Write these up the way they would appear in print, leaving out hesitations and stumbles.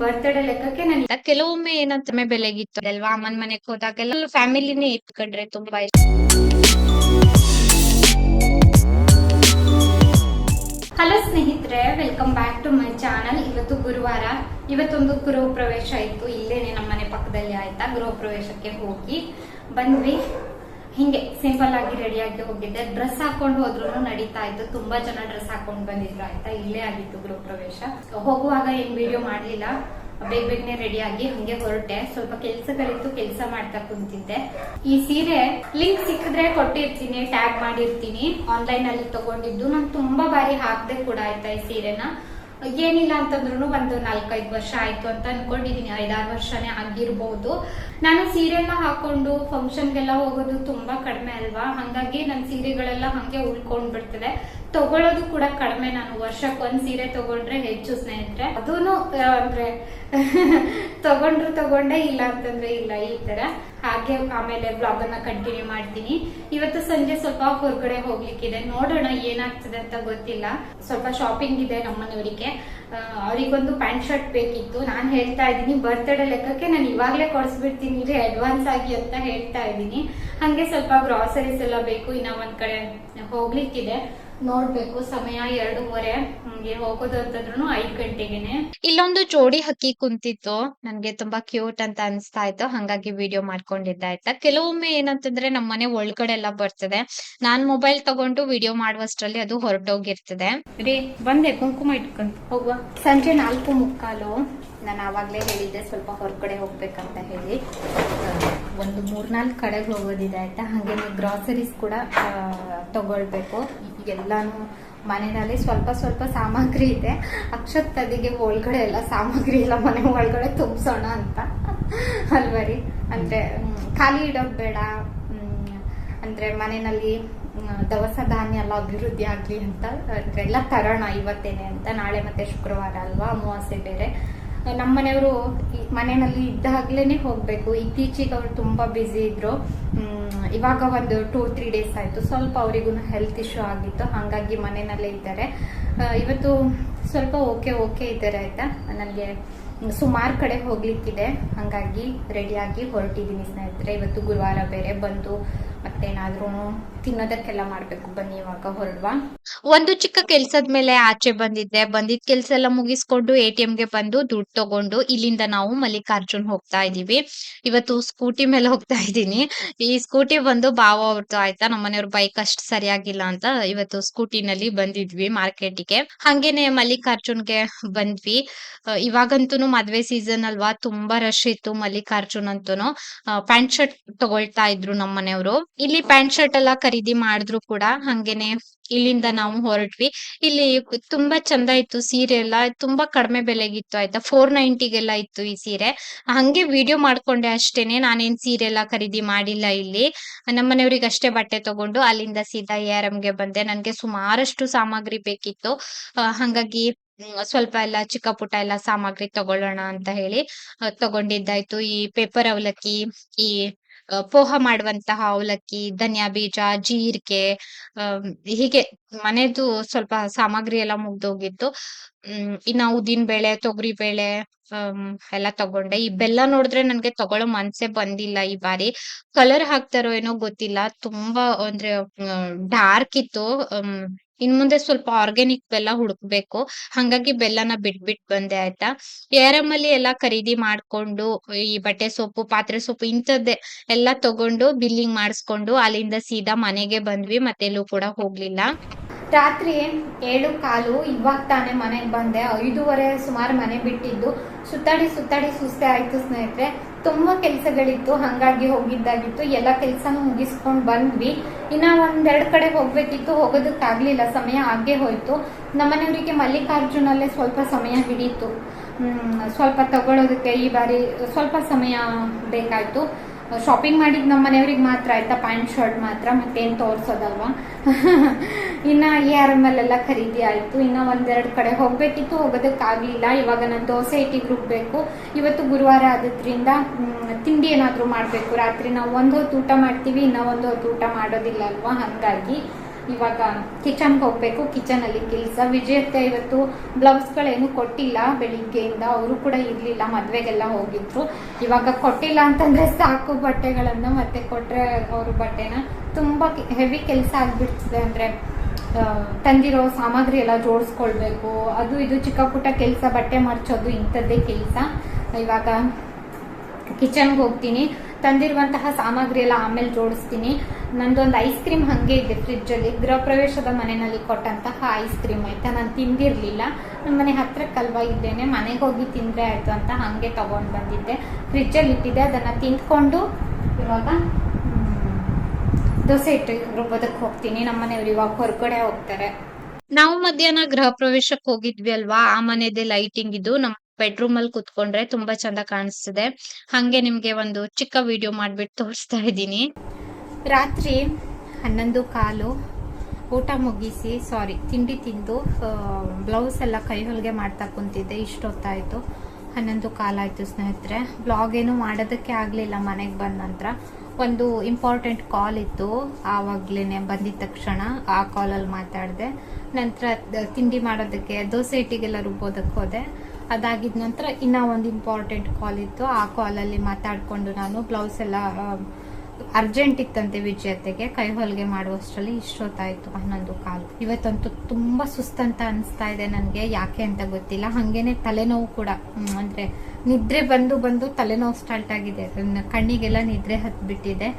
Birthday ಲೆಕ್ಕಕ್ಕೆ ನಾನು ಕೆಲವೊಮ್ಮೆ ಏನಂತ ಬೆಲೆಗಿತ್ತು ಅಲ್ವಾ, ಅಮ್ಮನ ಮನೆಗೆ ಹೋದಾಗೆಲ್ಲ ಫ್ಯಾಮಿಲಿನೇ ಇಟ್ಕೊಂಡ್ರೆ ತುಂಬಾ ಇಷ್ಟ. ಹಲೋ ಸ್ನೇಹಿತರೆ, welcome back to my channel. ಇವತ್ತು ಗುರುವಾರ, ಇವತ್ತೊಂದು ಗೃಹ ಪ್ರವೇಶ ಇತ್ತು, ಇಲ್ಲೇನೆ ನಮ್ಮನೆ ಪಕ್ಕದಲ್ಲಿ ಆಯ್ತಾ. ಗೃಹ ಪ್ರವೇಶಕ್ಕೆ ಹೋಗಿ ಬಂದ್ವಿ. ಹಿಂಗೆ ಸಿಂಪಲ್ ಆಗಿ ರೆಡಿ ಆಗಿ ಹೋಗಿದ್ದೆ. ಡ್ರೆಸ್ ಹಾಕೊಂಡು ಹೋದ್ರು ನಡೀತಾ ಇತ್ತು, ತುಂಬಾ ಜನ ಡ್ರೆಸ್ ಹಾಕೊಂಡು ಬಂದಿದ್ರು ಆಯ್ತಾ. ಇಲ್ಲೇ ಆಗಿತ್ತು ಗೃಹ ಪ್ರವೇಶ. ಹೋಗುವಾಗ ಏನ್ ವಿಡಿಯೋ ಮಾಡ್ಲಿಲ್ಲ, ಬೇಗನೆ ರೆಡಿ ಆಗಿ ಹಂಗೆ ಹೊರಟೆ. ಸ್ವಲ್ಪ ಕೆಲ್ಸಗಳಿತ್ತು, ಕೆಲಸ ಮಾಡ್ತಾ ಕುಂತಿದ್ದೆ. ಈ ಸೀರೆ ಲಿಂಕ್ ಸಿಕ್ಕಿದ್ರೆ ಕೊಟ್ಟಿರ್ತೀನಿ, ಟ್ಯಾಗ್ ಮಾಡಿರ್ತೀನಿ. ಆನ್ಲೈನ್ ಅಲ್ಲಿ ತಗೊಂಡಿದ್ದು, ನಾನು ತುಂಬಾ ಬಾರಿ ಹಾಕ್ದೆ ಕೂಡ ಆಯ್ತಾ. ಈ ಸೀರೆನ ಏನಿಲ್ಲ ಅಂತಂದ್ರು ಒಂದು 4-5 ವರ್ಷ ಆಯ್ತು ಅಂತ ಅನ್ಕೊಂಡಿದೀನಿ. 5-6 ವರ್ಷನೇ ಆಗಿರ್ಬಹುದು. ನಾನು ಸೀರೆನ ಹಾಕೊಂಡು ಫಂಕ್ಷನ್ಗೆಲ್ಲ ಹೋಗೋದು ತುಂಬಾ ಕಡಿಮೆ ಅಲ್ವಾ, ಹಂಗಾಗಿ ನನ್ನ ಸೀರೆಗಳೆಲ್ಲ ಹಂಗೆ ಉಳ್ಕೊಂಡ್ ಬಿಡ್ತದೆ. ತಗೊಳ್ಳೋದು ಕೂಡ ಕಡಿಮೆ. ನಾನು ವರ್ಷಕ್ಕೊಂದ್ ಸೀರೆ ತಗೊಂಡ್ರೆ ಹೆಚ್ಚು ಸ್ನೇಹಿತರೆ. ಅದೂನು ಅಂದ್ರೆ ತಗೊಂಡೇ ಇಲ್ಲ ಅಂತಂದ್ರೆ ಇಲ್ಲ, ಈ ತರ. ಹಾಗೆ ಆಮೇಲೆ ಬ್ಲಾಗ್ ಅನ್ನ ಕಂಟಿನ್ಯೂ ಮಾಡ್ತೀನಿ. ಇವತ್ತು ಸಂಜೆ ಸ್ವಲ್ಪ ಹೊರಗಡೆ ಹೋಗ್ಲಿಕ್ಕಿದೆ, ನೋಡೋಣ ಏನಾಗ್ತದೆ ಅಂತ ಗೊತ್ತಿಲ್ಲ. ಸ್ವಲ್ಪ ಶಾಪಿಂಗ್ ಇದೆ ನಮ್ಮನೆಯವರಿಗೆ. ಅವರಿಗೊಂದು ಪ್ಯಾಂಟ್ ಶರ್ಟ್ ಬೇಕಿತ್ತು. ನಾನು ಹೇಳ್ತಾ ಇದ್ದೀನಿ, ಬರ್ತ್ಡೇ ಲೆಕ್ಕಕ್ಕೆ ನಾನು ಇವಾಗ್ಲೇ ಕೊಡಿಸ್ಬಿಡ್ತೀನಿ ಅಡ್ವಾನ್ಸ್ ಆಗಿ ಅಂತ ಹೇಳ್ತಾ ಇದ್ದೀನಿ. ಹಂಗೆ ಸ್ವಲ್ಪ ಗ್ರಾಸರೀಸ್ ಎಲ್ಲ ಬೇಕು. ಇನ್ನ ಒಂದ್ ಕಡೆ ಹೋಗ್ಲಿಕ್ಕಿದೆ, ನೋಡ್ಬೇಕು. ಸಮಯ 2:30. ಹಂಗೆ ಹೋಗೋದು ಅಂತಂದ್ರು 5 ಗಂಟೆಗೆನೆ. ಇಲ್ಲೊಂದು ಜೋಡಿ ಹಕ್ಕಿ ಕುಂತಿತ್ತು, ನನ್ಗೆ ತುಂಬಾ ಕ್ಯೂಟ್ ಅಂತ ಅನ್ಸ್ತಾ ಇತ್ತು, ಹಂಗಾಗಿ ವಿಡಿಯೋ ಮಾಡ್ಕೊಂಡಿದ್ದೆ ಆಯ್ತಾ. ಕೆಲವೊಮ್ಮೆ ಏನಂತಂದ್ರೆ ನಮ್ಮ ಮನೆ ಒಳಗಡೆ ಎಲ್ಲ ಬರ್ತದೆ, ನಾನ್ ಮೊಬೈಲ್ ತಗೊಂಡು ವಿಡಿಯೋ ಮಾಡುವಷ್ಟರಲ್ಲಿ ಅದು ಹೊರಟೋಗಿರ್ತದೆ. ರೀ ಬಂದೆ, ಕುಂಕುಮ ಇಟ್ಕೊಂತ ಹೋಗುವ. ಸಂಜೆ 4:45. ನಾನು ಆವಾಗ್ಲೇ ಹೇಳಿದ್ದೆ ಸ್ವಲ್ಪ ಹೊರಗಡೆ ಹೋಗ್ಬೇಕಂತ ಹೇಳಿ. ಒಂದು 3-4 ಕಡೆಗೆ ಹೋಗೋದಿದೆ ಆಯ್ತಾ. ಹಾಗೆ ಗ್ರಾಸರೀಸ್ ಕೂಡ ತಗೊಳ್ಬೇಕು. ಎಲ್ಲಾನು ಮನೆಯಲ್ಲಿ ಸ್ವಲ್ಪ ಸಾಮಗ್ರಿ ಇದೆ. ಅಕ್ಷತದಿಗೆ ಒಳಗಡೆ ಎಲ್ಲ ಸಾಮಗ್ರಿ ಎಲ್ಲ ಮನೆ ಒಳಗಡೆ ತುಂಬಿಸೋಣ ಅಂತ ಅಲ್ವರಿ. ಅಂದ್ರೆ ಖಾಲಿ ಇಡೋದ್ ಬೇಡ, ಅಂದ್ರೆ ಮನೆಯಲ್ಲಿ ದವಸ ಧಾನ್ಯ ಎಲ್ಲ ಅಭಿವೃದ್ಧಿ ಆಗ್ಲಿ ಅಂತ ಎಲ್ಲ ತರೋಣ ಇವತ್ತೇನೆ ಅಂತ. ನಾಳೆ ಮತ್ತೆ ಶುಕ್ರವಾರ ಅಲ್ವಾ, ಅಮಾವಾಸ್ಯೆ ಬೇರೆ. ನಮ್ಮನೆಯವರು ಮನೆಯಲ್ಲಿ ಇದ್ದಾಗ್ಲೇನೆ ಹೋಗ್ಬೇಕು. ಇತ್ತೀಚೆಗೆ ಅವ್ರು ತುಂಬಾ ಬ್ಯುಸಿ ಇದ್ರು. ಇವಾಗ ಒಂದು 2-3 ಡೇಸ್ ಆಯ್ತು. ಸ್ವಲ್ಪ ಅವರಿಗೂ ಹೆಲ್ತ್ ಇಶ್ಯೂ ಆಗಿತ್ತು, ಹಾಗಾಗಿ ಮನೆಯಲ್ಲೇ ಇದ್ದಾರೆ. ಇವತ್ತು ಸ್ವಲ್ಪ ಓಕೆ ಇದ್ದಾರೆ ಆಯ್ತಾ. ನನಗೆ ಸುಮಾರು ಕಡೆ ಹೋಗ್ಲಿಕ್ಕಿದೆ, ಹಂಗಾಗಿ ರೆಡಿಯಾಗಿ ಹೊರಟಿದ್ದೀನಿ ಸ್ನೇಹಿತರೆ. ಇವತ್ತು ಗುರುವಾರ ಬೇರೆ. ಬಂದು ಮತ್ತೇನಾದ್ರೂ ತಿನ್ನೋದಕ್ಕೆಲ್ಲ ಮಾಡ್ಬೇಕು. ಬನ್ನಿ ಇವಾಗ ಹೊರಡುವ. ಒಂದು ಚಿಕ್ಕ ಕೆಲ್ಸದ ಮೇಲೆ ಆಚೆ ಬಂದಿದ್ದ ಕೆಲ್ಸ ಎಲ್ಲ ಮುಗಿಸ್ಕೊಂಡು ATM ಗೆ ಬಂದು ದುಡ್ಡು ತಗೊಂಡು ಇಲ್ಲಿಂದ ನಾವು ಮಲ್ಲಿಕಾರ್ಜುನ್ ಹೋಗ್ತಾ ಇದೀವಿ. ಇವತ್ತು ಸ್ಕೂಟಿ ಮೇಲೆ ಹೋಗ್ತಾ ಇದ್ದೀನಿ. ಈ ಸ್ಕೂಟಿ ಬಂದು ಬಾವ ಅವ್ರದ್ದು ಆಯ್ತಾ. ನಮ್ಮನೆಯವ್ರ ಬೈಕ್ ಅಷ್ಟು ಸರಿಯಾಗಿಲ್ಲ ಅಂತ ಇವತ್ತು ಸ್ಕೂಟಿನಲ್ಲಿ ಬಂದಿದ್ವಿ ಮಾರ್ಕೆಟಿಗೆ. ಹಂಗೇನೆ ಮಲ್ಲಿಕಾರ್ಜುನ್ಗೆ ಬಂದ್ವಿ. ಇವಾಗಂತೂ ಮದ್ವೆ ಸೀಸನ್ ಅಲ್ವಾ, ತುಂಬಾ ರಶ್ ಇತ್ತು. ಮಲ್ಲಿಕಾರ್ಜುನ್ ಅಂತೂ ಪ್ಯಾಂಟ್ ಶರ್ಟ್ ತಗೊಳ್ತಾ ಇದ್ರು ನಮ್ಮ ಮನೆಯವರು. ಇಲ್ಲಿ ಪ್ಯಾಂಟ್ ಶರ್ಟ್ ಎಲ್ಲ ಖರೀದಿ ಮಾಡಿದ್ರು ಕೂಡ. ಹಂಗೇನೆ ಇಲ್ಲಿಂದ ನಾವು ಹೊರಟ್ವಿ. ಇಲ್ಲಿ ತುಂಬಾ ಚಂದ ಇತ್ತು ಸೀರೆ ಎಲ್ಲ, ತುಂಬಾ ಕಡಿಮೆ ಬೆಲೆಗಿತ್ತು ಆಯ್ತಾ. 490 ಇತ್ತು ಈ ಸೀರೆ. ಹಂಗೆ ವಿಡಿಯೋ ಮಾಡ್ಕೊಂಡೆ ಅಷ್ಟೇನೆ, ನಾನೇನ್ ಸೀರೆ ಎಲ್ಲ ಖರೀದಿ ಮಾಡಿಲ್ಲ. ಇಲ್ಲಿ ನಮ್ಮನೆಯವ್ರಿಗೆ ಅಷ್ಟೇ ಬಟ್ಟೆ ತಗೊಂಡು ಅಲ್ಲಿಂದ ಸೀದಾ ARM ಗೆ ಬಂದೆ. ನನ್ಗೆ ಸುಮಾರಷ್ಟು ಸಾಮಗ್ರಿ ಬೇಕಿತ್ತು, ಹಂಗಾಗಿ ಸ್ವಲ್ಪ ಎಲ್ಲ ಚಿಕ್ಕ ಪುಟ್ಟ ಎಲ್ಲ ಸಾಮಗ್ರಿ ತಗೊಳ್ಳೋಣ ಅಂತ ಹೇಳಿ ತಗೊಂಡಿದ್ದಾಯ್ತು. ಈ ಪೇಪರ್ ಅವಲಕ್ಕಿ, ಈ ಪೋಹ ಮಾಡುವಂತಹ ಅವಲಕ್ಕಿ, ಧನಿಯಾ ಬೀಜ, ಜೀರಿಗೆ, ಹೀಗೆ ಮನೆದು ಸ್ವಲ್ಪ ಸಾಮಗ್ರಿ ಎಲ್ಲ ಮುಗ್ದೋಗಿತ್ತು. ಇನ್ನ ಉದ್ದಿನ ಬೇಳೆ, ತೊಗರಿ ಬೇಳೆ ಎಲ್ಲ ತಗೊಂಡೆ. ಈ ಬೆಲ್ಲ ನೋಡಿದ್ರೆ ನನ್ಗೆ ತಗೊಳ್ಳೋ ಮನ್ಸೇ ಬಂದಿಲ್ಲ ಈ ಬಾರಿ. ಕಲರ್ ಹಾಕ್ತಾರೋ ಏನೋ ಗೊತ್ತಿಲ್ಲ, ತುಂಬಾ ಅಂದ್ರೆ ಡಾರ್ಕ್ ಇತ್ತು. ಇನ್ ಮುಂದೆ ಸ್ವಲ್ಪ ಆರ್ಗ್ಯಾನಿಕ್ ಬೆಲ್ಲ ಹುಡುಕ್ಬೇಕು, ಹಂಗಾಗಿ ಬೆಲ್ಲನ ಬಿಟ್ ಬಂದೆ ಆಯ್ತಾ. ARM ಅಲ್ಲಿ ಎಲ್ಲಾ ಖರೀದಿ ಮಾಡ್ಕೊಂಡು ಈ ಬಟ್ಟೆ ಸೊಪ್ಪು, ಪಾತ್ರೆ ಸೊಪ್ಪು ಇಂಥದ್ದೇ ಎಲ್ಲ ತಗೊಂಡು ಬಿಲ್ಲಿಂಗ್ ಮಾಡಿಸ್ಕೊಂಡು ಅಲ್ಲಿಂದ ಸೀದಾ ಮನೆಗೆ ಬಂದ್ವಿ. ಮತ್ತೆಲ್ಲೂ ಕೂಡ ಹೋಗ್ಲಿಲ್ಲ. ರಾತ್ರಿ 7:15. ಇವಾಗ ತಾನೇ ಮನೆಗೆ ಬಂದೆ. 5:30 ಸುಮಾರು ಮನೆ ಬಿಟ್ಟಿದ್ದು. ಸುತ್ತಾಡಿ ಸುಸ್ತೆ ಆಯ್ತು ಸ್ನೇಹಿತರೆ. ತುಂಬಾ ಕೆಲ್ಸಗಳಿತ್ತು, ಹಂಗಾಗಿ ಹೋಗಿದ್ದಾಗಿತ್ತು. ಎಲ್ಲ ಕೆಲ್ಸನೂ ಮುಗಿಸ್ಕೊಂಡ್ ಬಂದ್ವಿ. ಇನ್ನ 1-2 ಕಡೆ ಹೋಗ್ಬೇಕಿತ್ತು, ಹೋಗೋದಕ್ಕಾಗ್ಲಿಲ್ಲ, ಸಮಯ ಆಗೇ ಹೋಯ್ತು. ನಮ್ಮನೆಯವರಿಗೆ ಮಲ್ಲಿಕಾರ್ಜುನಲ್ಲೇ ಸ್ವಲ್ಪ ಸಮಯ ಹಿಡೀತು. ಸ್ವಲ್ಪ ತಗೊಳ್ಳೋದಕ್ಕೆ ಈ ಬಾರಿ ಸ್ವಲ್ಪ ಸಮಯ ಬೇಕಾಯ್ತು. ಶಾಪಿಂಗ್ ಮಾಡಿದ್ ನಮ್ಮ ಮನೆಯವ್ರಿಗೆ ಮಾತ್ರ ಆಯ್ತಾ, ಪ್ಯಾಂಟ್ ಶರ್ಟ್ ಮಾತ್ರ, ಮತ್ತೇನ್ ತೋರ್ಸೋದಲ್ವಾ. ಇನ್ನ ARM ಅಲ್ಲೆಲ್ಲ ಖರೀದಿ ಆಯ್ತು. ಇನ್ನ 1-2 ಕಡೆ ಹೋಗ್ಬೇಕಿತ್ತು, ಹೋಗೋದಕ್ಕಾಗ್ಲಿಲ್ಲ. ಇವಾಗ ನಾನು ದೋಸೆ ಹಿಟ್ಟಿಗೆ ರುಬ್ಬೇಕು. ಇವತ್ತು ಗುರುವಾರ ಆದ್ರಿಂದ ತಿಂಡಿ ಏನಾದ್ರೂ ಮಾಡ್ಬೇಕು. ರಾತ್ರಿ ನಾವು 1 ಹೊತ್ತು ಊಟ ಮಾಡ್ತೀವಿ, ಇನ್ನ 1 ಹೊತ್ತು ಊಟ ಮಾಡೋದಿಲ್ಲ ಅಲ್ವಾ, ಹಂಗಾಗಿ ಇವಾಗ ಕಿಚನ್ಗೆ ಹೋಗ್ಬೇಕು. ಕಿಚನ್ ಅಲ್ಲಿ ಕೆಲಸ. ವಿಜಯತ್ತೆ ಇವತ್ತು ಬ್ಲೌಸ್ಗಳೇನು ಕೊಟ್ಟಿಲ್ಲ ಬೆಳಿಗ್ಗೆಯಿಂದ, ಅವರು ಕೂಡ ಇರ್ಲಿಲ್ಲ, ಮದ್ವೆಗೆಲ್ಲ ಹೋಗಿದ್ರು. ಇವಾಗ ಕೊಟ್ಟಿಲ್ಲ ಅಂತಂದ್ರೆ ಸಾಕು ಬಟ್ಟೆಗಳನ್ನ, ಮತ್ತೆ ಕೊಟ್ರೆ ಅವರು ಬಟ್ಟೆನ ತುಂಬಾ ಹೆವಿ ಕೆಲಸ ಆಗ್ಬಿಡ್ತದೆ. ಅಂದ್ರೆ ತಂದಿರೋ ಸಾಮಗ್ರಿ ಎಲ್ಲ ಜೋಡಿಸ್ಕೊಳ್ಬೇಕು, ಅದು ಇದು ಚಿಕ್ಕ ಪುಟ್ಟ ಕೆಲಸ, ಬಟ್ಟೆ ಮರ್ಚೋದು ಇಂಥದ್ದೇ ಕೆಲಸ. ಇವಾಗ ಕಿಚನ್ಗೆ ಹೋಗ್ತೀನಿ, ತಂದಿರುವಂತಹ ಸಾಮಗ್ರಿ ಎಲ್ಲ ಆಮೇಲೆ ಜೋಡಿಸ್ತೀನಿ. ನಂದೊಂದು ಐಸ್ ಕ್ರೀಮ್ ಹಂಗೆ ಇದೆ ಫ್ರಿಜ್ ಅಲ್ಲಿ, ಗೃಹ ಪ್ರವೇಶದ ಮನೆಯಲ್ಲಿ ಕೊಟ್ಟಂತಹ ಐಸ್ ಕ್ರೀಮ್ ಆಯ್ತಾ, ನಾನು ತಿಂದಿರ್ಲಿಲ್ಲ. ನಮ್ಮ ಮನೆ ಹತ್ರಕ್ಕಲ್ವಾ ಇದ್ದೇನೆ, ಮನೆಗೆ ಹೋಗಿ ತಿಂದ್ರೆ ಆಯ್ತು ಅಂತ ಹಂಗೆ ತಗೊಂಡು ಬಂದಿದ್ದೆ, ಫ್ರಿಜ್ ಅಲ್ಲಿ ಇಟ್ಟಿದ್ದೆ. ಅದನ್ನ ತಿಂದ್ಕೊಂಡು ಇವಾಗ ದೋಸೆ ಇಟ್ಟು ರುಬ್ಬೋದಕ್ಕೆ ಹೋಗ್ತೀನಿ. ನಮ್ಮನೆಯವರು ಇವಾಗ ಹೊರಗಡೆ ಹೋಗ್ತಾರೆ. ನಾವು ಮಧ್ಯಾಹ್ನ ಗೃಹ ಪ್ರವೇಶಕ್ಕೆ ಹೋಗಿದ್ವಿ ಅಲ್ವಾ, ಆ ಮನೆದೇ ಲೈಟಿಂಗ್ ಇದು. ನಮ್ಮ ಬೆಡ್ರೂಮ್ ಅಲ್ಲಿ ಕುತ್ಕೊಂಡ್ರೆ ತುಂಬಾ ಚಂದ ಕಾಣಿಸ್ತಿದೆ. ಹಂಗೆ ನಿಮ್ಗೆ ಒಂದು ಚಿಕ್ಕ ವಿಡಿಯೋ ಮಾಡ್ಬಿಟ್ಟು ತೋರಿಸ್ತಾ ಇದ್ದೀನಿ. ರಾತ್ರಿ 11:15 ಊಟ ಮುಗಿಸಿ ತಿಂಡಿ ತಿಂದು ಬ್ಲೌಸ್ ಎಲ್ಲ ಕೈ ಹೊಲಿಗೆ ಮಾಡ್ತಾ ಕುಂತಿದ್ದೆ. ಇಷ್ಟೊತ್ತಾಯ್ತು, 11:15 ಆಯ್ತು ಸ್ನೇಹಿತರೆ. ಬ್ಲಾಗ್ ಏನು ಮಾಡೋದಕ್ಕೆ ಆಗ್ಲಿಲ್ಲ. ಮನೆಗೆ ಬಂದ ನಂತರ ಒಂದು ಇಂಪಾರ್ಟೆಂಟ್ ಕಾಲ್ ಇತ್ತು, ಆವಾಗ್ಲೇನೆ ಬಂದಿದ ತಕ್ಷಣ ಆ ಕಾಲಲ್ಲಿ ಮಾತಾಡಿದೆ. ನಂತರ ತಿಂಡಿ ಮಾಡೋದಕ್ಕೆ ದೋಸೆ ಹಿಟ್ಟಿಗೆಲ್ಲ ರುಬ್ಬೋದಕ್ಕೆ ಹೋದೆ. ಅದಾಗಿದ ನಂತರ ಇನ್ನ ಒಂದು ಇಂಪಾರ್ಟೆಂಟ್ ಕಾಲ್ ಇತ್ತು, ಆ ಕಾಲಲ್ಲಿ ಮಾತಾಡ್ಕೊಂಡು ನಾನು ಬ್ಲೌಸ್ ಎಲ್ಲ ಅರ್ಜೆಂಟ್ ಇತ್ತಂತೆ ವಿಜಯತೆಗೆ, ಕೈ ಹೊಲಿಗೆ ಮಾಡುವಷ್ಟರಲ್ಲಿ ಇಷ್ಟೊತ್ತಾಯ್ತು 11:15. ಇವತ್ತಂತೂ ತುಂಬಾ ಸುಸ್ತಂತ ಅನಿಸ್ತಾ ಇದೆ ನನಗೆ, ಯಾಕೆ ಅಂತ ಗೊತ್ತಿಲ್ಲ. ಹಂಗೇನೆ ತಲೆನೋವು ಕೂಡ, ಅಂದ್ರೆ ನಿದ್ರೆ ಬಂದು ಬಂದು ತಲೆನೋವು ಸ್ಟಾರ್ಟ್ ಆಗಿದೆ, ಕಣ್ಣಿಗೆಲ್ಲ ನಿದ್ರೆ ಹತ್ಬಿಟ್ಟಿದೆ.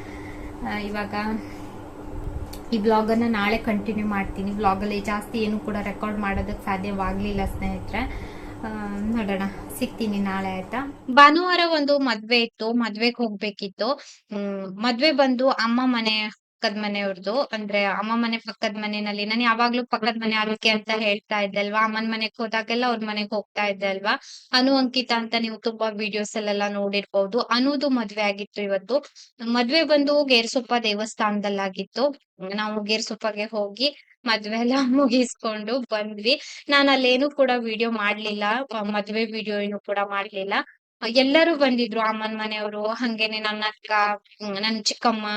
ಇವಾಗ ಈ ಬ್ಲಾಗ್ ಅನ್ನ ನಾಳೆ ಕಂಟಿನ್ಯೂ ಮಾಡ್ತೀನಿ. ಬ್ಲಾಗ್ ಅಲ್ಲಿ ಜಾಸ್ತಿ ಏನು ಕೂಡ ರೆಕಾರ್ಡ್ ಮಾಡೋದಕ್ಕೆ ಸಾಧ್ಯವಾಗ್ಲಿಲ್ಲ ಸ್ನೇಹಿತರೆ. ನೋಡೋಣ, ಸಿಗ್ತೀನಿ ನಾಳೆ ಆಯ್ತಾ. ಭಾನುವಾರ ಒಂದು ಮದ್ವೆ ಇತ್ತು, ಮದ್ವೆಗೆ ಹೋಗ್ಬೇಕಿತ್ತು. ಮದ್ವೆ ಬಂದು ಅಮ್ಮ ಮನೆ ಪಕ್ಕದ ಮನೆಯವ್ರದ್ದು, ಅಂದ್ರೆ ಅಮ್ಮ ಮನೆ ಪಕ್ಕದ ಮನೆಯಲ್ಲಿ. ನಾನು ಯಾವಾಗ್ಲೂ ಪಕ್ಕದ ಮನೆ ಅದಕ್ಕೆ ಅಂತ ಹೇಳ್ತಾ ಇದ್ದೆ ಅಲ್ವಾ, ಅಮ್ಮನ ಮನೆಗೆ ಹೋದಾಗೆಲ್ಲ ಅವ್ರ ಮನೆಗೆ ಹೋಗ್ತಾ ಇದ್ದೆ ಅಲ್ವಾ. ಅನು ಅಂಕಿತ ಅಂತ ನೀವು ತುಂಬಾ ವಿಡಿಯೋಸ್ ಅಲ್ಲೆಲ್ಲ ನೋಡಿರ್ಬಹುದು. ಅನುದು ಮದ್ವೆ ಆಗಿತ್ತು ಇವತ್ತು. ಮದ್ವೆ ಬಂದು ಗೇರ್ಸೊಪ್ಪ ದೇವಸ್ಥಾನದಲ್ಲಾಗಿತ್ತು. ನಾವು ಗೇರ್ಸೊಪ್ಪಗೆ ಹೋಗಿ ಮದ್ವೆ ಎಲ್ಲ ಮುಗಿಸ್ಕೊಂಡು ಬಂದ್ವಿ. ನಾನು ಅಲ್ಲೇನು ಕೂಡ ವಿಡಿಯೋ ಮಾಡ್ಲಿಲ್ಲ, ಮದ್ವೆ ವಿಡಿಯೋ ಏನು ಕೂಡ ಮಾಡ್ಲಿಲ್ಲ. ಎಲ್ಲರೂ ಬಂದಿದ್ರು, ಅಮ್ಮನ ಮನೆಯವರು, ಹಂಗೇನೆ ನನ್ನ ಅಕ್ಕ, ನನ್ನ ಚಿಕ್ಕಮ್ಮ,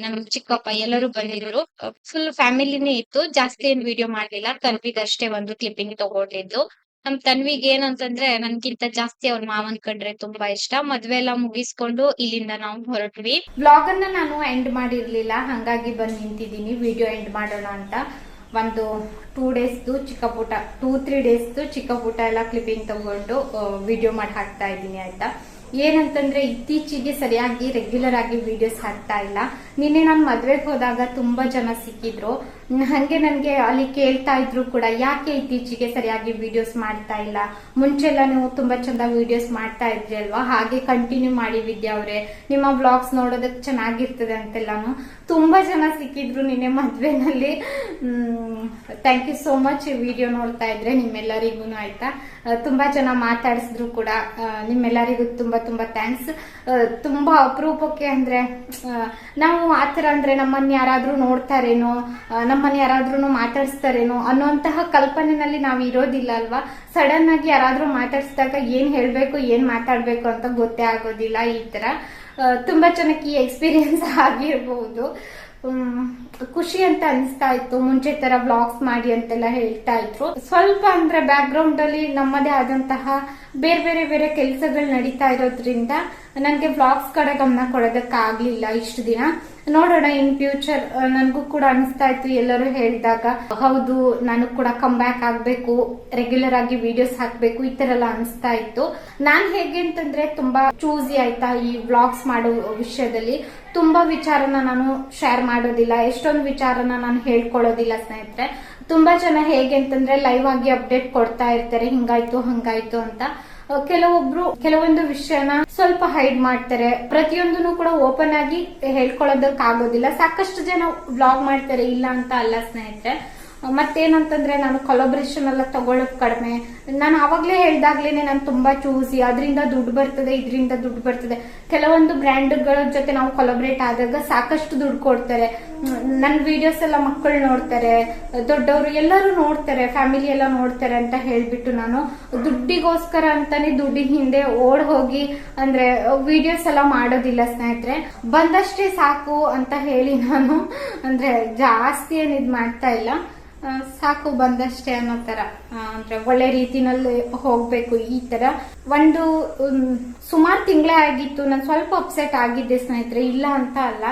ನಮ್ ಚಿಕ್ಕಪ್ಪ ಎಲ್ಲರೂ ಬಂದಿದ್ರು. ಫುಲ್ ಫ್ಯಾಮಿಲಿನೇ ಇತ್ತು. ಜಾಸ್ತಿ ಏನ್ ವಿಡಿಯೋ ಮಾಡ್ಲಿಲ್ಲ. ತನ್ವಿಗಷ್ಟೇ ಒಂದು ಕ್ಲಿಪ್ಪಿಂಗ್ ತಗೊಂಡಿದ್ದು. ನಮ್ ತನ್ವಿಗ್ ಏನಂತಂದ್ರೆ ನನ್ಗಿಂತ ಜಾಸ್ತಿ ಅವ್ರ ಮಾವನ್ ಕಂಡ್ರೆ ತುಂಬಾ ಇಷ್ಟ. ಮದ್ವೆ ಎಲ್ಲ ಮುಗಿಸ್ಕೊಂಡು ಇಲ್ಲಿಂದ ನಾವು ಹೊರಟ್ವಿ. ಬ್ಲಾಗ್ ಅನ್ನ ನಾನು ಎಂಡ್ ಮಾಡಿರ್ಲಿಲ್ಲ, ಹಂಗಾಗಿ ಬಂದ್ ನಿಂತಿದ್ದೀನಿ ವಿಡಿಯೋ ಎಂಡ್ ಮಾಡೋಣ ಅಂತ. ಒಂದು 2 ಡೇಸ್ದು ಚಿಕ್ಕ ಪುಟ, 2-3 ಡೇಸ್ದು ಚಿಕ್ಕ ಪುಟ ಎಲ್ಲ ಕ್ಲಿಪ್ಪಿಂಗ್ ತಗೊಂಡು ವಿಡಿಯೋ ಮಾಡಿ ಹಾಕ್ತಾ ಇದ್ದೀನಿ ಆಯ್ತಾ. ಏನಂತಂದ್ರೆ ಇತ್ತೀಚೆಗೆ ಸರಿಯಾಗಿ ರೆಗ್ಯುಲರ್ ಆಗಿ ವಿಡಿಯೋಸ್ ಹಾಕ್ತಾ ಇಲ್ಲ. ನಿನ್ನೆ ನಾನು ಮದ್ವೆಗೆ ಹೋದಾಗ ತುಂಬಾ ಜನ ಸಿಕ್ಕಿದ್ರು, ಹಂಗೆ ನನ್ಗೆ ಅಲ್ಲಿ ಕೇಳ್ತಾ ಇದ್ರು ಕೂಡ, ಯಾಕೆ ಇತ್ತೀಚೆಗೆ ಸರಿಯಾಗಿ ವಿಡಿಯೋಸ್ ಮಾಡ್ತಾ ಇಲ್ಲ, ಮುಂಚೆಲ್ಲ ನೀವು ತುಂಬಾ ಚಂದ ವಿಡಿಯೋಸ್ ಮಾಡ್ತಾ ಇದ್ರಿ ಅಲ್ವಾ, ಹಾಗೆ ಕಂಟಿನ್ಯೂ ಮಾಡಿ ವಿದ್ಯಾ ಅವ್ರೆ, ನಿಮ್ಮ ಬ್ಲಾಗ್ಸ್ ನೋಡೋದಕ್ಕೆ ಚೆನ್ನಾಗಿರ್ತದೆ ಅಂತೆಲ್ಲಾನು ತುಂಬಾ ಜನ ಸಿಕ್ಕಿದ್ರು ನಿನ್ನೆ ಮದ್ವೆನಲ್ಲಿ. Thank you so much. Video ನೋಡ್ತಾ ಇದ್ರೆ ನಿಮ್ಮೆಲ್ಲರಿಗೂ ಆಯ್ತಾ. ತುಂಬಾ ಜನ ಮಾತಾಡಿಸಿದ್ರು ಕೂಡ, ನಿಮ್ಮೆಲ್ಲರಿಗೂ ತುಂಬಾ ತುಂಬಾ ಥ್ಯಾಂಕ್ಸ್. ತುಂಬಾ ಅಪರೂಪಕ್ಕೆ, ಅಂದ್ರೆ ನಾವು ಆತರ ಅಂದ್ರೆ ನಮ್ಮನ್ನ ಯಾರಾದ್ರೂ ನೋಡ್ತಾರೇನೋ, ನಮ್ಮನ್ನ ಯಾರಾದ್ರೂ ಮಾತಾಡಿಸ್ತಾರೇನೋ ಅನ್ನೋಂತಹ ಕಲ್ಪನೆನಲ್ಲಿ ನಾವು ಇರೋದಿಲ್ಲ ಅಲ್ವಾ. ಸಡನ್ ಆಗಿ ಯಾರಾದ್ರೂ ಮಾತಾಡಿಸಿದಾಗ ಏನ್ ಹೇಳ್ಬೇಕು ಏನ್ ಮಾತಾಡ್ಬೇಕು ಅಂತ ಗೊತ್ತೇ ಆಗೋದಿಲ್ಲ. ಈ ತರ ತುಂಬಾ ಜನಕ್ಕೆ ಈ ಎಕ್ಸ್ಪೀರಿಯನ್ಸ್ ಆಗಿರ್ಬಹುದು. ಖುಷಿ ಅಂತ ಅನಿಸ್ತಾ ಇತ್ತು. ಮುಂಚೆ ತರ ಬ್ಲಾಗ್ಸ್ ಮಾಡಿ ಅಂತೆಲ್ಲ ಹೇಳ್ತಾ ಇದ್ರು. ಸ್ವಲ್ಪ ಅಂದ್ರೆ ಬ್ಯಾಕ್ ಗ್ರೌಂಡ್ ಅಲ್ಲಿ ನಮ್ಮದೇ ಆದಂತಹ ಬೇರೆ ಬೇರೆ ಕೆಲಸಗಳು ನಡೀತಾ ಇರೋದ್ರಿಂದ ನನ್ಗೆ ಬ್ಲಾಗ್ಸ್ ಕಡೆ ಗಮನ ಕೊಡೋದಕ್ಕಾಗ್ಲಿಲ್ಲ ಇಷ್ಟು ದಿನ. ನೋಡೋಣ ಇನ್ ಫ್ಯೂಚರ್. ನನ್ಗೂ ಕೂಡ ಅನಿಸ್ತಾ ಇತ್ತು, ಎಲ್ಲರೂ ಹೇಳಿದಾಗ ಹೌದು ನಾನು ಕೂಡ ಕಮ್ ಬ್ಯಾಕ್ ಆಗ್ಬೇಕು, ರೆಗ್ಯುಲರ್ ಆಗಿ ವಿಡಿಯೋಸ್ ಹಾಕ್ಬೇಕು, ಈ ತರ ಎಲ್ಲ ಅನಿಸ್ತಾ ಇತ್ತು. ನಾನ್ ಹೇಗೆ ಅಂತಂದ್ರೆ ತುಂಬಾ ಚೂಸಿ ಆಯ್ತಾ ಈ ಬ್ಲಾಗ್ಸ್ ಮಾಡೋ ವಿಷಯದಲ್ಲಿ. ತುಂಬಾ ವಿಚಾರನ ನಾನು ಶೇರ್ ಮಾಡೋದಿಲ್ಲ, ಎಷ್ಟೊಂದು ವಿಚಾರನ ನಾನು ಹೇಳ್ಕೊಳ್ಳೋದಿಲ್ಲ ಸ್ನೇಹಿತರೆ. ತುಂಬಾ ಜನ ಹೇಗೆ ಅಂತಂದ್ರೆ ಲೈವ್ ಆಗಿ ಅಪ್ಡೇಟ್ ಕೊಡ್ತಾ ಇರ್ತಾರೆ, ಹಿಂಗಾಯ್ತು ಹಂಗಾಯ್ತು ಅಂತ. ಕೆಲವೊಂದು ವಿಷಯನ ಸ್ವಲ್ಪ ಹೈಡ್ ಮಾಡ್ತಾರೆ. ಪ್ರತಿಯೊಂದನ್ನು ಕೂಡ ಓಪನ್ ಆಗಿ ಹೇಳ್ಕೊಳ್ಳೋದಕ್ ಆಗೋದಿಲ್ಲ. ಸಾಕಷ್ಟು ಜನ ಬ್ಲಾಗ್ ಮಾಡ್ತಾರೆ, ಇಲ್ಲ ಅಂತ ಅಲ್ಲ ಸ್ನೇಹಿತರೆ. ಮತ್ತೇನಂತಂದ್ರೆ ನಾನು ಕೊಲಾಬ್ರೇಷನ್ ಎಲ್ಲ ತಗೊಳ್ಳೋದು ಕಡಿಮೆ. ನಾನು ಅವಾಗ್ಲೇ ಹೇಳ್ದಾಗ್ಲೇನೆ ನಾನು ತುಂಬಾ ಚೂಸಿ, ಅದರಿಂದ ದುಡ್ಡು ಬರ್ತದೆ, ಇದರಿಂದ ದುಡ್ಡು ಬರ್ತದೆ. ಕೆಲವೊಂದು ಬ್ರ್ಯಾಂಡ್ಗಳ ಜೊತೆ ನಾವು ಕೊಲಾಬ್ರೇಟ್ ಆದಾಗ ಸಾಕಷ್ಟು ದುಡ್ಡು ಕೊಡ್ತಾರೆ. ನನ್ನ ವಿಡಿಯೋಸ್ ಎಲ್ಲ ಮಕ್ಕಳು ನೋಡ್ತಾರೆ, ದೊಡ್ಡವರು ಎಲ್ಲರೂ ನೋಡ್ತಾರೆ, ಫ್ಯಾಮಿಲಿ ಎಲ್ಲ ನೋಡ್ತಾರೆ ಅಂತ ಹೇಳ್ಬಿಟ್ಟು ನಾನು ದುಡ್ಡಿಗೋಸ್ಕರ ಅಂತಾನೆ ದುಡ್ಡಿನ ಹಿಂದೆ ಓಡ್ ಹೋಗಿ ಅಂದ್ರೆ ವಿಡಿಯೋಸ್ ಎಲ್ಲ ಮಾಡೋದಿಲ್ಲ ಸ್ನೇಹಿತರೆ. ಬಂದಷ್ಟೇ ಸಾಕು ಅಂತ ಹೇಳಿ ನಾನು ಅಂದ್ರೆ ಜಾಸ್ತಿ ಏನ್ ಇದ್ ಮಾಡ್ತಾ ಇಲ್ಲ, ಸಾಕು ಬಂದಷ್ಟೇ ಅನ್ನೋ ತರ, ಅಂದ್ರೆ ಒಳ್ಳೆ ರೀತಿನಲ್ಲಿ ಹೋಗ್ಬೇಕು ಈ ತರ. ಒಂದು ಸುಮಾರು ತಿಂಗಳೇ ಆಗಿತ್ತು ನಾನು ಸ್ವಲ್ಪ ಅಪ್ಸೆಟ್ ಆಗಿದ್ದೆ ಸ್ನೇಹಿತರೆ, ಇಲ್ಲ ಅಂತ ಅಲ್ಲ.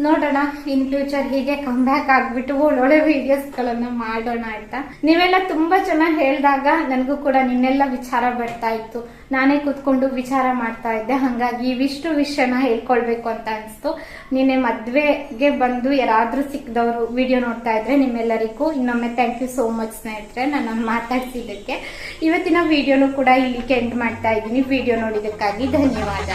ನೋಡೋಣ ಇನ್ ಫ್ಯೂಚರ್ ಹೀಗೆ ಕಮ್ ಬ್ಯಾಕ್ ಆಗ್ಬಿಟ್ಟು ಒಳ್ಳೊಳ್ಳೆ ವಿಡಿಯೋಸ್ ಗಳನ್ನ ಮಾಡೋಣ ಆಯ್ತಾ. ನೀವೆಲ್ಲ ತುಂಬಾ ಚೆನ್ನಾಗಿ ಹೇಳಿದಾಗ ನನಗೂ ಕೂಡ ನಿನ್ನೆಲ್ಲ ವಿಚಾರ ಬರ್ತಾ ಇತ್ತು, ನಾನೇ ಕೂತ್ಕೊಂಡು ವಿಚಾರ ಮಾಡ್ತಾ ಇದ್ದೆ. ಹಂಗಾಗಿ ಇವಿಷ್ಟು ವಿಷಯನ ಹೇಳ್ಕೊಳ್ಬೇಕು ಅಂತ ಅನಿಸ್ತು. ನಿನ್ನೆ ಮದ್ವೆಗೆ ಬಂದು ಯಾರಾದ್ರೂ ಸಿಕ್ಕದವರು ವಿಡಿಯೋ ನೋಡ್ತಾ ಇದ್ರೆ ನಿಮ್ಮೆಲ್ಲರಿಗೂ ಇನ್ನೊಮ್ಮೆ ಥ್ಯಾಂಕ್ ಯು ಸೋ ಮಚ್ ಸ್ನೇಹಿತರೆ ನನ್ನನ್ನು ಮಾತಾಡ್ಸಿದ್ದಕ್ಕೆ. ಇವತ್ತಿನ ವಿಡಿಯೋನು ಕೂಡ ಇಲ್ಲಿಗೆ ಎಂಡ್ ಮಾಡ್ತಾ ಇದ್ದೀನಿ. ವಿಡಿಯೋ ನೋಡಿದಕ್ಕಾಗಿ ಧನ್ಯವಾದ.